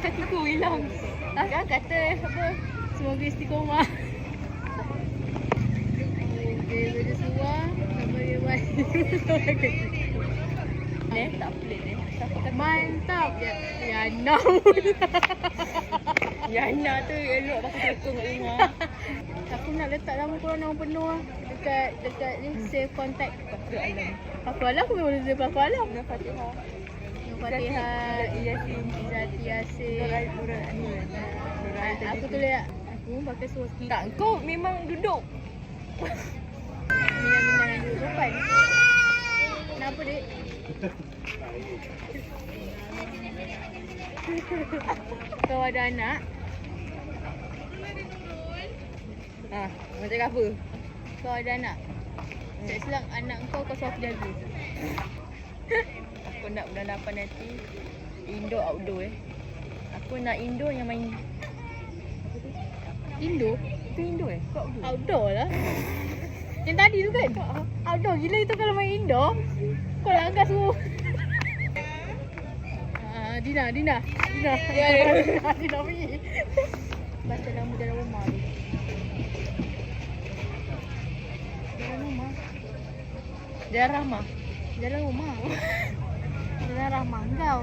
kakiku hilang. Kan kata apa? Semoga istiqomah. Okey, baju seluar. Sampai baik. Tak pelik ni. Mantap. Ya, now. Yana tu elok pakai tekung kat rumah. Aku nak letak nama korang nama penuh lah. Dekat ni save contact. Fakir alam. Aku alam aku memang save aku alam. Dengan Fatihah. Nur Fatihah, Yasin. Izzati Yasin. Nurul ni. Aku tulis aku pakai seluar sikit. Tak, kau memang duduk. Minang-minang yang duduk sopan. Kenapa dik? Kau ada anak? Macam apa? Kau ada anak? Tak selang anak kau suruh aku jaga. Aku nak bulan 8 nanti indoor outdoor Aku nak indoor yang main. Indoor? Itu indoor Kau outdoor? Outdoor lah. Yang tadi tu kan? Outdoor gila itu kalau main indoor. Kau langgar suruh. Dina. Ya. Dina pergi. Baca nama dalam rumah tu. Dalam rumah. Dia Rahmah. Dalam rumah. Dalam rahmah kau.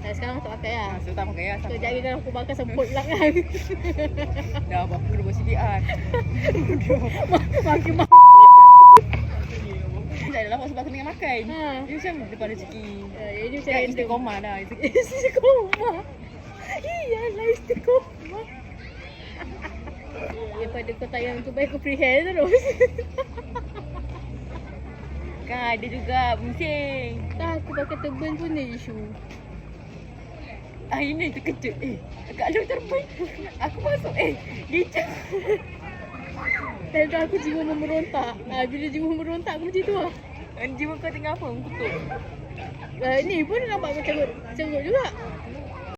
Sekarang aku tak pakai lah. So tak pakai lah. Sekejap lagi kan aku bakar semput pula kan. Dah apa aku dah buat CDR. Makin mahal. Tak adalah sebab aku tengah makan. Dia macam depan rezeki. Ini macam Kan random. istiqomah dah. Istiqomah. Iyalah istiqomah. Daripada kau tayang tu baik aku free hair terus. Kan ada juga bising. Tak aku pakai turban pun dia isu. Ini terkejut. Kat luar terbang. Aku masuk. Gicap. Dan tu aku jiwa memerontak. Bila jiwa memerontak aku macam tu lah. Jiwa kau tengah apa? Kutuk. Ni pun nampak macam cerut juga.